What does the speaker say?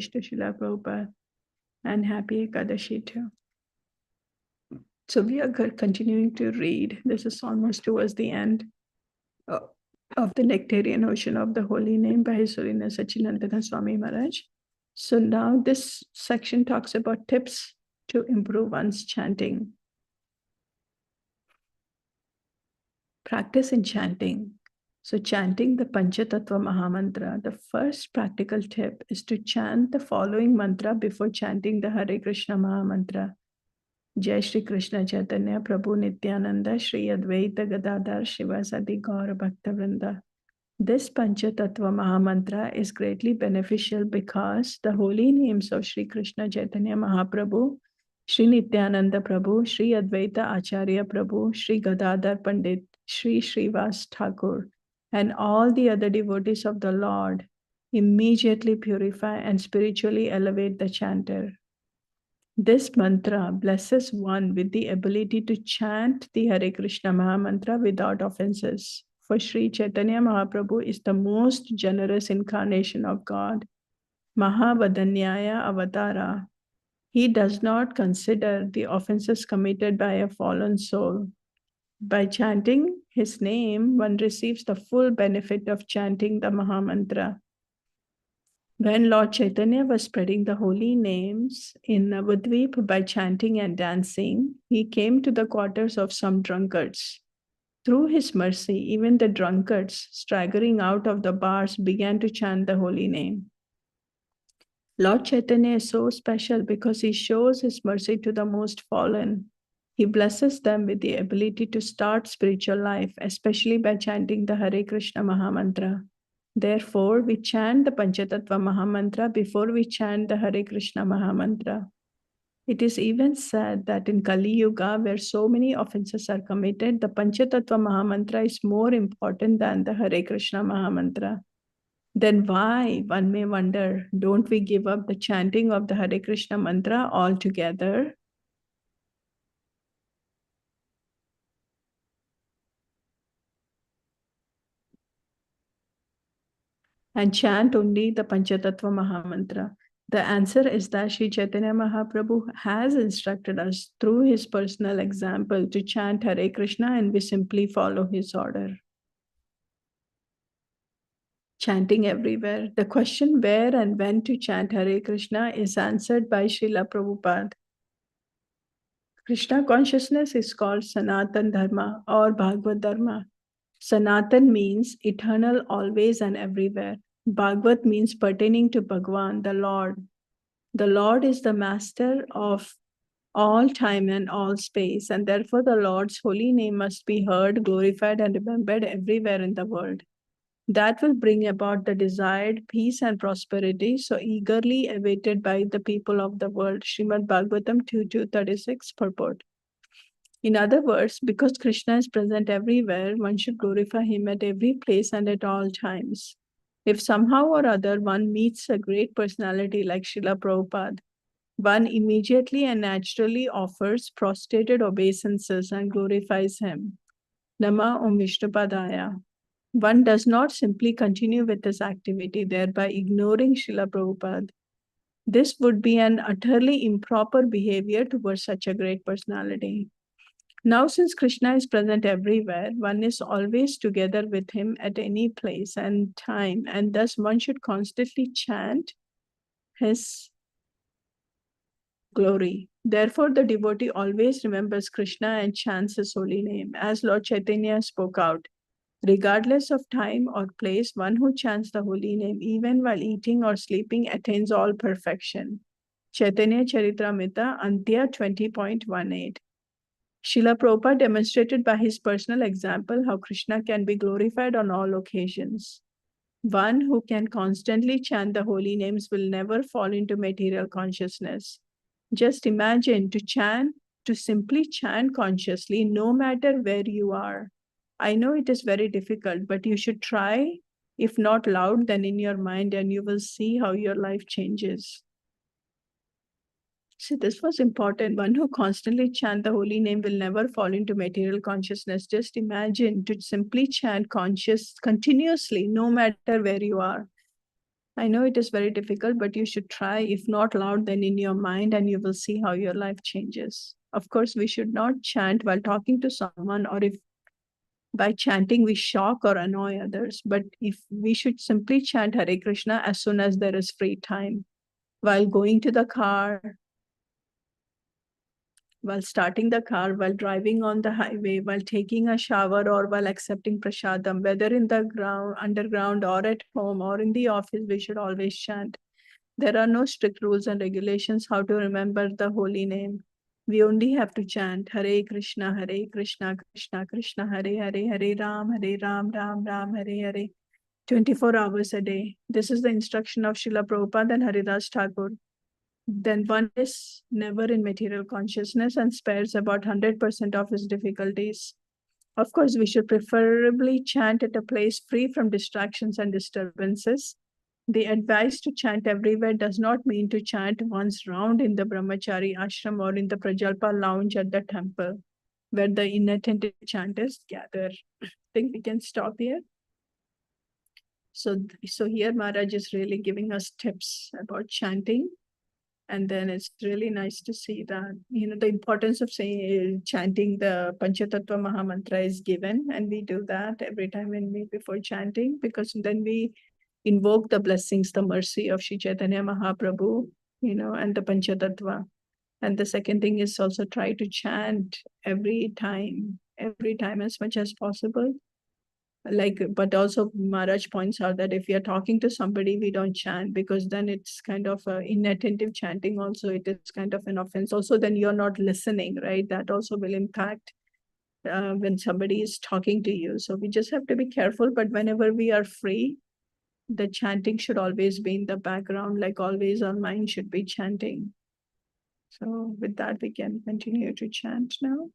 to Srila Prabhupada, and happy Ekadashi too. So we are continuing to read. This is almost towards the end of the Nectarean Ocean of the Holy Name by His Holiness Sachinandana Swami Maharaj. So now this section talks about tips to improve one's chanting. Practice in chanting. So chanting the Panchatattva Mahamantra, the first practical tip is to chant the following mantra before chanting the Hare Krishna Mahamantra. Jai Shri Krishna Chaitanya Prabhu Nityananda Shri Advaita Gadadhar Shivasati Gaura Bhakta Vrinda. This Panchatattva Mahamantra is greatly beneficial because the holy names of Shri Krishna Chaitanya Mahaprabhu, Shri Nityananda Prabhu, Shri Advaita Acharya Prabhu, Shri Gadadhar Pandit, Shri Srivas Thakur, and all the other devotees of the Lord immediately purify and spiritually elevate the chanter. This mantra blesses one with the ability to chant the Hare Krishna Mahamantra without offenses. For Sri Chaitanya Mahaprabhu is the most generous incarnation of God, Mahavadanyaya Avatara. He does not consider the offenses committed by a fallen soul. By chanting his name, one receives the full benefit of chanting the Mahamantra. When Lord Chaitanya was spreading the holy names in Navadvip by chanting and dancing, he came to the quarters of some drunkards. Through his mercy, even the drunkards, staggering out of the bars, began to chant the holy name. Lord Chaitanya is so special because he shows his mercy to the most fallen. He blesses them with the ability to start spiritual life, especially by chanting the Hare Krishna Mahamantra. Therefore, we chant the Panchatattva Mahamantra before we chant the Hare Krishna Mahamantra. It is even said that in Kali Yuga, where so many offenses are committed, the Panchatattva Mahamantra is more important than the Hare Krishna Mahamantra. Then why, one may wonder, don't we give up the chanting of the Hare Krishna mantra altogether? And chant only the Panchatattva Mahamantra? The answer is that Sri Chaitanya Mahaprabhu has instructed us through his personal example to chant Hare Krishna, and we simply follow his order. Chanting everywhere. The question where and when to chant Hare Krishna is answered by Srila Prabhupada. Krishna consciousness is called Sanatan Dharma or Bhagavad Dharma. Sanatan means eternal, always and everywhere. Bhagavad means pertaining to Bhagwan, the Lord. The Lord is the master of all time and all space, and therefore the Lord's holy name must be heard, glorified, and remembered everywhere in the world. That will bring about the desired peace and prosperity so eagerly awaited by the people of the world. Srimad Bhagavatam 2.2.36 purport. In other words, because Krishna is present everywhere, one should glorify him at every place and at all times. If somehow or other one meets a great personality like Srila Prabhupada, one immediately and naturally offers prostrated obeisances and glorifies him. Nama Om Vishnupadaya. One does not simply continue with this activity, thereby ignoring Srila Prabhupada. This would be an utterly improper behavior towards such a great personality. Now, since Krishna is present everywhere, one is always together with him at any place and time, and thus one should constantly chant his glory. Therefore, the devotee always remembers Krishna and chants his holy name. As Lord Chaitanya spoke out, regardless of time or place, one who chants the holy name, even while eating or sleeping, attains all perfection. Chaitanya Charitamrita, Antya 20.18. Srila Prabhupada demonstrated by his personal example how Krishna can be glorified on all occasions. One who can constantly chant the holy names will never fall into material consciousness. Just imagine to simply chant consciously no matter where you are. I know it is very difficult, but you should try, if not loud, then in your mind, and you will see how your life changes. See, this was important. One who constantly chant the holy name will never fall into material consciousness. Just imagine to simply chant continuously, no matter where you are. I know it is very difficult, but you should try, if not loud, then in your mind, and you will see how your life changes. Of course, we should not chant while talking to someone, or if by chanting we shock or annoy others. But if we should simply chant Hare Krishna as soon as there is free time, while going to the car, while starting the car, while driving on the highway, while taking a shower, or while accepting prasadam, whether in the ground, underground, or at home, or in the office, we should always chant. There are no strict rules and regulations how to remember the holy name. We only have to chant Hare Krishna, Krishna Krishna, Hare Hare, Hare Ram, Ram Ram, Hare Hare, 24 hours a day. This is the instruction of Srila Prabhupada and Haridas Thakur. Then one is never in material consciousness and spares about 100% of his difficulties. Of course, we should preferably chant at a place free from distractions and disturbances. The advice to chant everywhere does not mean to chant once round in the Brahmachari ashram or in the Prajalpa lounge at the temple, where the inattentive chanters gather. I think we can stop here. So here Maharaj is really giving us tips about chanting. And then it's really nice to see that, the importance of saying, chanting the Panchatattva Mahamantra is given. And we do that every time before chanting, because then we invoke the blessings, the mercy of Sri Chaitanya Mahaprabhu, and the Panchatattva. And the second thing is also try to chant every time as much as possible. But also Maharaj points out that if we are talking to somebody, we don't chant, because then it's kind of inattentive chanting. Also, it is kind of an offense. Also, then you're not listening, right? That also will impact when somebody is talking to you. So we just have to be careful. But whenever we are free, the chanting should always be in the background. Like always, our mind should be chanting. So with that, we can continue to chant now.